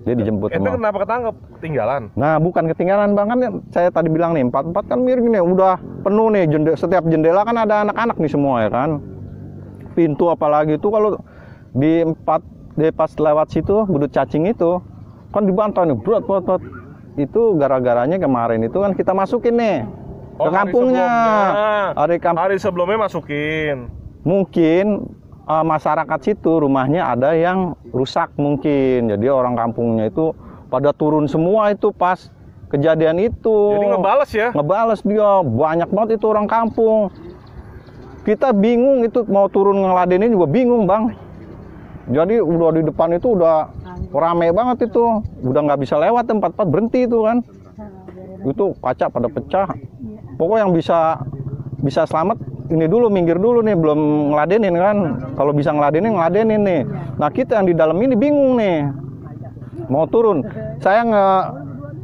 dia dijemput. Itu kenapa ketangkep? Ketinggalan? Nah bukan ketinggalan bang, kan saya tadi bilang nih 4-4 kan miring nih, udah penuh nih, setiap jendela kan ada anak-anak nih semua ya kan, pintu apalagi itu kalau di pas lewat situ Budut Cacing itu kan dibantah nih, berat. Itu gara-garanya kemarin itu kan kita masukin nih ke kampungnya. Hari sebelumnya masukin. Mungkin masyarakat situ rumahnya ada yang rusak mungkin. Jadi orang kampungnya itu pada turun semua itu pas kejadian itu. Jadi ngebales ya? Ngebales dia, banyak banget itu orang kampung. Kita bingung itu mau turun ngeladenin juga bingung bang. Jadi udah di depan itu udah rame banget itu, udah nggak bisa lewat, 4-4 berhenti itu kan, itu kaca pada pecah. Pokoknya yang bisa selamat ini dulu, minggir dulu nih, belum ngeladenin kan. Kalau bisa ngeladenin nih. Nah kita yang di dalam ini bingung nih, mau turun. Saya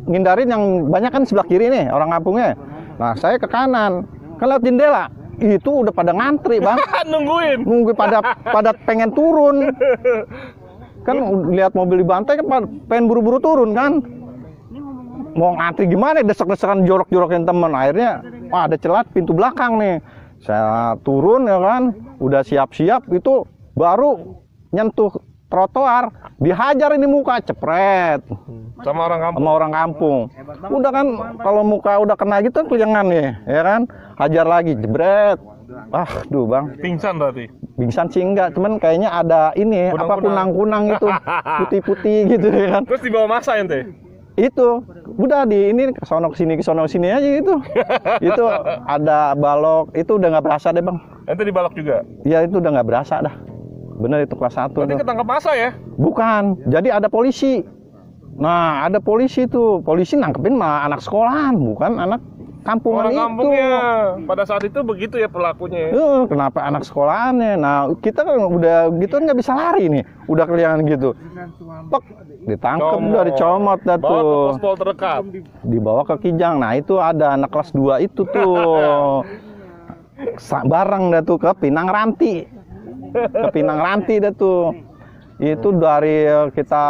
ngindarin yang banyak kan sebelah kiri nih orang kampungnya. Nah saya ke kanan, kan lewat jendela. Itu udah pada ngantri bang. Nungguin pada pengen turun. Kan lihat mobil dibantai kan pengen buru-buru turun kan. Mau ngantri gimana, desek-desekan jorok-jorokin temen. Akhirnya ada celah pintu belakang nih. Saya turun ya kan, udah siap-siap itu baru nyentuh trotoar, dihajar ini muka, cepret. Sama orang kampung. Udah kan kalau muka udah kena gitu kan kelengan nih, ya kan? Hajar lagi, jebret. Duh bang. Pingsan berarti? Pingsan sih enggak, cuman kayaknya ada ini, kunang-kunang itu, putih-putih gitu ya kan. Terus dibawa masa ente? Itu, udah di ini ke sono sini aja gitu. Itu ada balok, itu udah nggak berasa deh bang. Ente dibalok juga? Iya itu udah nggak berasa dah. Bener itu kelas 1. Berarti ketangkap masa ya? Bukan, jadi ada polisi. Nah ada polisi tuh, polisi nangkepin malah anak sekolahan, bukan anak kampungan itu. Kampungnya pada saat itu begitu ya pelakunya. Kenapa anak sekolahannya? Nah kita kan udah gitu nggak bisa lari nih, udah kelihatan gitu. Pek, ditangkep, udah dicomot dah tuh. Bawa ke pos-pol terdekat. Dibawa ke Kijang. Nah itu ada anak kelas 2 itu tuh. Bareng dah tuh ke Pinang Ranti. Dah tuh. Itu dari kita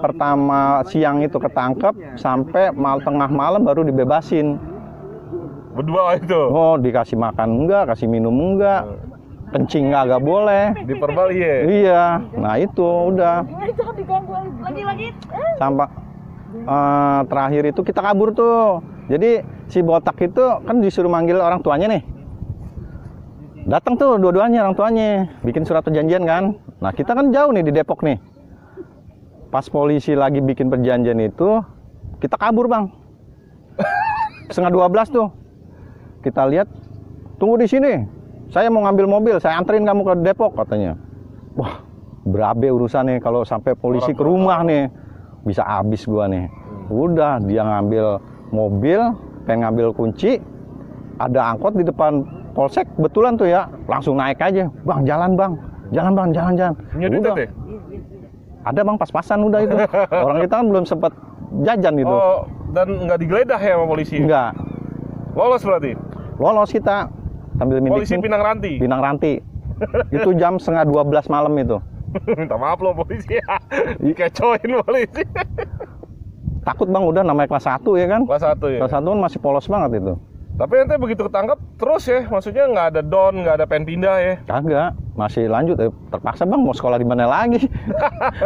pertama siang itu ketangkep sampai tengah malam baru dibebasin. Berdua itu? Oh dikasih makan enggak, kasih minum enggak, kencing enggak boleh. Diperbali ya? Iya, nah itu udah. Sampai terakhir itu kita kabur tuh. Jadi si botak itu kan disuruh manggil orang tuanya nih. Datang tuh dua-duanya orang tuanya, bikin surat perjanjian kan. Nah kita kan jauh nih di Depok nih. Pas polisi lagi bikin perjanjian itu, kita kabur bang. 11:30 tuh. Kita lihat, tunggu di sini. Saya mau ngambil mobil, saya anterin kamu ke Depok katanya. Wah, berabe urusannya kalau sampai polisi ke rumah nih, bisa habis gua nih. Udah dia ngambil mobil, pengen ngambil kunci, ada angkot di depan polsek, betulan tuh ya, langsung naik aja. Bang, jalan bang, jalan bang, jalan. Udah. Ada bang, pas-pasan udah itu. Orang kita kan belum sempat jajan itu. Oh, dan nggak digeledah ya sama polisi? Enggak. Lolos berarti? Lolos kita sambil polisi Pinang Ranti. Itu jam 11:30 malam itu. Minta maaf loh polisi. Dikecoin polisi. Takut bang, udah namanya kelas 1 ya kan? Kelas 1 ya? Kelas 1 kan masih polos banget itu. Tapi ente begitu ketangkap terus ya? Maksudnya nggak ada don, nggak ada pengen pindah ya? Kagak, masih lanjut. Terpaksa bang, mau sekolah di mana lagi?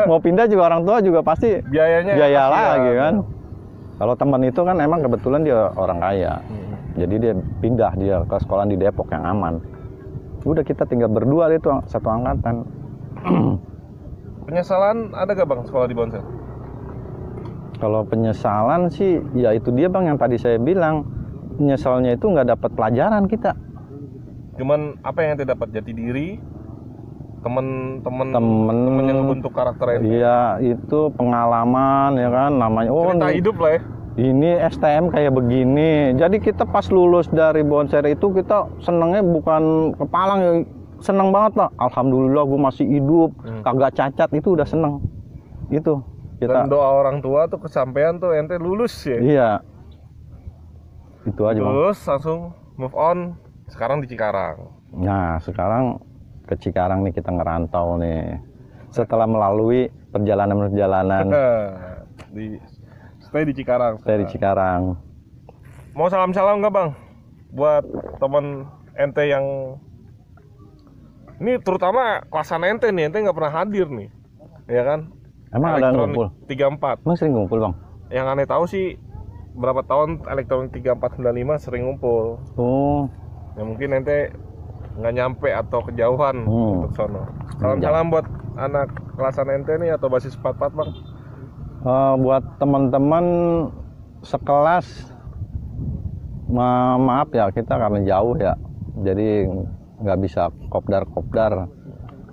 Mau pindah juga orang tua juga pasti biaya lagi kan? Kalau teman itu kan emang kebetulan dia orang kaya. Jadi dia pindah dia ke sekolah di Depok yang aman. Udah kita tinggal berdua itu satu angkatan. Penyesalan ada gak bang sekolah di Bonsai? Kalau penyesalan sih, ya itu dia bang yang tadi saya bilang. Penyesalnya itu nggak dapat pelajaran kita. Cuman apa yang ente dapat? Jati diri, temen yang membentuk karakter ente. Iya, itu pengalaman ya kan namanya. Cerita hidup lah ya. Ini STM kayak begini. Jadi kita pas lulus dari Bonser itu kita senengnya bukan kepalang ya, seneng banget lah. Alhamdulillah gue masih hidup, kagak cacat, itu udah seneng. Itu kita. Dan doa orang tua tuh kesampaian tuh ente lulus ya. Iya. Itu aja bang. Terus langsung move on, sekarang di Cikarang. Nah sekarang ke Cikarang nih kita ngerantau nih. Setelah melalui perjalanan stay di Cikarang. Stay di Cikarang. Mau salam-salam nggak bang? Buat temen ente yang ini terutama kelasan ente nih, ente nggak pernah hadir nih, ya kan? Emang ada ngumpul? 34. Emang sering ngumpul bang? Yang aneh tahu sih berapa tahun elektronik 3495 sering ngumpul. Oh. Ya mungkin ente nggak nyampe atau kejauhan untuk sono. Salam-salam buat anak kelasan ente nih atau basis 44 bang. Buat teman-teman sekelas, maaf ya kita karena jauh ya, jadi nggak bisa kopdar.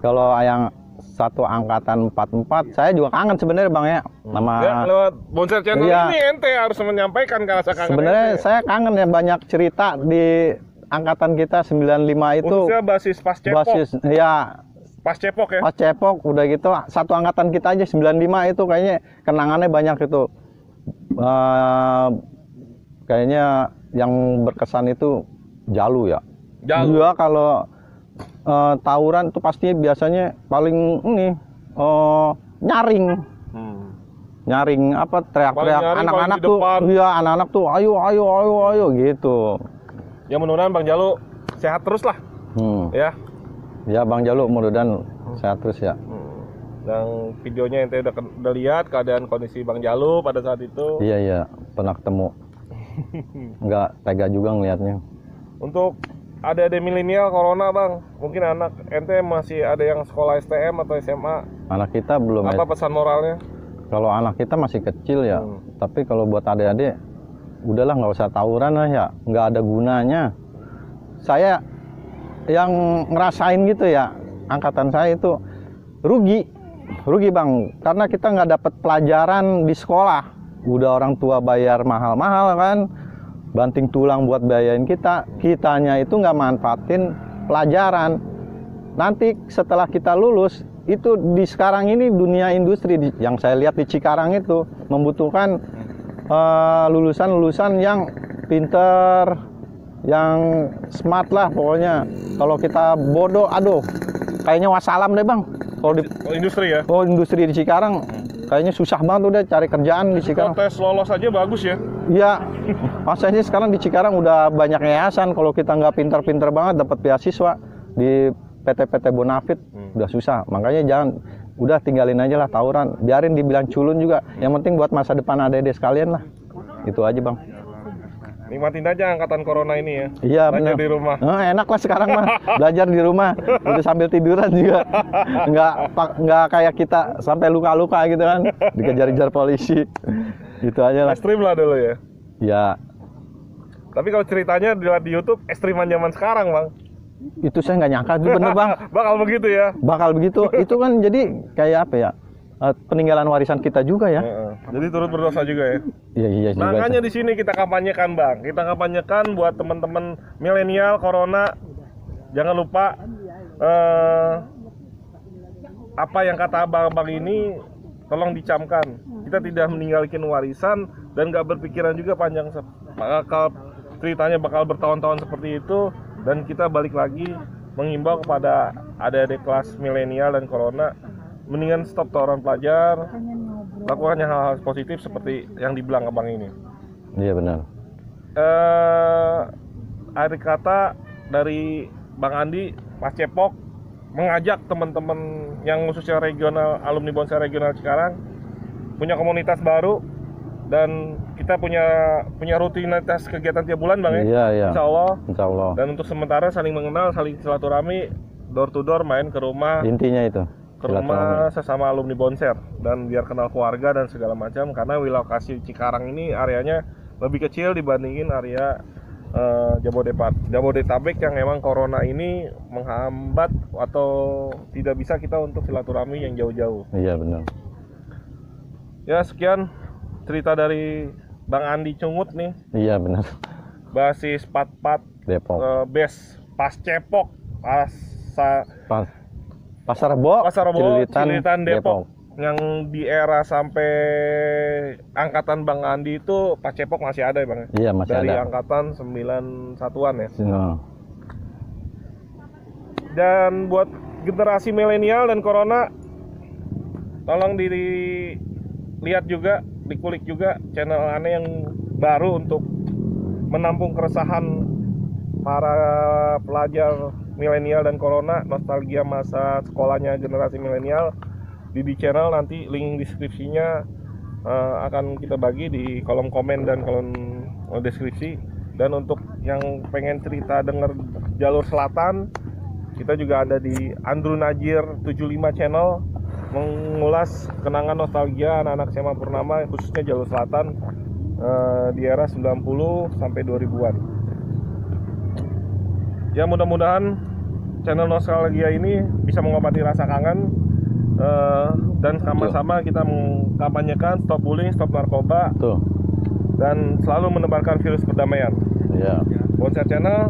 Kalau yang satu angkatan 44, saya juga kangen sebenarnya bang ya, nama ya, lewat Bonser Channel ini ente harus menyampaikan ke rasa kangen. Sebenarnya saya kangen ya, banyak cerita di angkatan kita 95 itu. Khususnya basis pas cepok. Ya. Pas cepok ya. Pas cepok udah gitu satu angkatan kita aja 95 itu kayaknya kenangannya banyak itu. Kayaknya yang berkesan itu Jalu ya. Jalu. Juga kalau tawuran tuh pasti biasanya paling ini nyaring. Nyaring apa teriak-teriak anak-anak tuh. Iya, anak-anak tuh ayo gitu. Ya mudah-mudahan Bang Jalu sehat terus lah. Ya. Ya Bang Jalu mudah-mudahan sehat terus ya. Dan videonya ente udah lihat keadaan kondisi Bang Jalu pada saat itu. Iya, pernah ketemu. Nggak tega juga ngelihatnya. Untuk adik-adik milenial corona bang, mungkin anak ente masih ada yang sekolah STM atau SMA. Anak kita belum. Apa pesan moralnya? Kalau anak kita masih kecil ya, tapi kalau buat adik-adik, udahlah nggak usah tawuran lah ya, nggak ada gunanya. Saya yang ngerasain gitu ya, angkatan saya itu rugi bang, karena kita nggak dapat pelajaran di sekolah. Udah orang tua bayar mahal-mahal kan, banting tulang buat bayarin kitanya itu nggak manfaatin pelajaran. Nanti setelah kita lulus, itu di sekarang ini dunia industri yang saya lihat di Cikarang itu membutuhkan lulusan yang pinter, yang smart lah pokoknya. Kalau kita bodoh, aduh, kayaknya wassalam deh bang. Kalau di industri ya? Oh industri di Cikarang. Kayaknya susah banget udah cari kerjaan di Cikarang. Kalau tes lolos aja bagus ya? Iya, masanya sekarang di Cikarang udah banyak yayasan. Kalau kita nggak pintar-pintar banget dapat beasiswa di PT-PT Bonafit, udah susah. Makanya jangan, udah tinggalin aja lah tawuran. Biarin dibilang culun juga. Yang penting buat masa depan adik-adik sekalian lah. Itu aja bang. Nikmatin aja angkatan corona ini ya. Iya benar. Belajar di rumah. Enak lah sekarang mah. Belajar di rumah. Udah sambil tiduran juga. Nggak kayak kita sampai luka-luka gitu kan. Dikejar-kejar polisi. Itu aja lah. Ekstrim lah dulu ya. Iya. Tapi kalau ceritanya dilihat di YouTube, ekstriman zaman sekarang bang. Itu saya nggak nyangka itu bener bang. Bakal begitu ya. Bakal begitu. Itu kan jadi kayak apa ya? Peninggalan warisan kita juga ya. Jadi turut berdosa juga ya. Iya juga. Makanya di sini kita kampanyekan bang. Kita kampanyekan buat teman-teman milenial corona. Jangan lupa apa yang kata abang-abang ini tolong dicamkan. Kita tidak meninggalkan warisan dan nggak berpikiran juga panjang bakal ceritanya bakal bertahun-tahun seperti itu, dan kita balik lagi mengimbau kepada adik-adik kelas milenial dan corona, mendingan stop tawuran pelajar, lakukannya hal-hal positif seperti yang dibilang abang ini. Iya benar. Akhir kata dari Bang Andi, Mas Cepok mengajak teman-teman yang khususnya regional, alumni Bonsai regional Cikarang, punya komunitas baru dan kita punya rutinitas kegiatan tiap bulan, Bang, ya. Iya, iya. Insya Allah. Insya Allah. Dan untuk sementara saling mengenal, saling silaturahmi, door to door, main ke rumah. Intinya itu. Ke rumah sesama alumni Bonser dan biar kenal keluarga dan segala macam, karena lokasi Cikarang ini areanya lebih kecil dibandingin area Jabodetabek yang memang corona ini menghambat atau tidak bisa kita untuk silaturahmi yang jauh-jauh. Iya benar. Ya, sekian cerita dari Bang Andi Cungut nih. Iya benar. Basis Pat-Pat Depok. Base Pas Cepok, Pasar Rebo, Cililitan Depok. Yang di era sampai angkatan Bang Andi itu Pas Cepok masih ada ya, Bang? Iya, masih dari ada. Dari angkatan 91-an ya. No. Dan buat generasi milenial dan corona, tolong dilihat juga, dikulik juga channel aneh yang baru untuk menampung keresahan para pelajar milenial dan corona, nostalgia masa sekolahnya generasi milenial. Di channel nanti link deskripsinya akan kita bagi di kolom komen dan kolom deskripsi. Dan untuk yang pengen cerita denger jalur selatan, kita juga ada di Andrew Najir 75 channel, mengulas kenangan nostalgia anak-anak SMA Purnama khususnya jalur selatan di era 90 sampai 2000-an. Ya, mudah-mudahan channel nostalgia ini bisa mengobati rasa kangen dan sama-sama kita mengkampanyekan stop bullying, stop narkoba. Tuh. Dan selalu menebarkan virus perdamaian. Iya. Bonser Channel,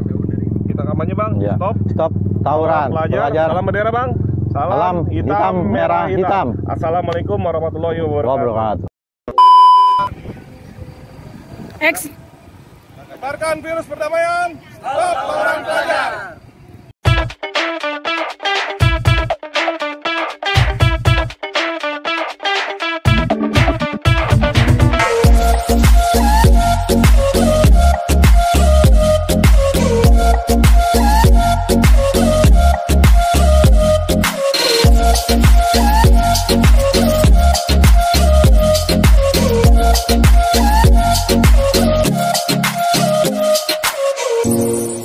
kita kampanye, Bang. Ya. Stop tawuran pelajar. Salam bendera, Bang. Salam hitam, merah, hitam. Assalamualaikum warahmatullahi wabarakatuh. X. Tebarkan virus perdamaian. Stop tawuran pelajar.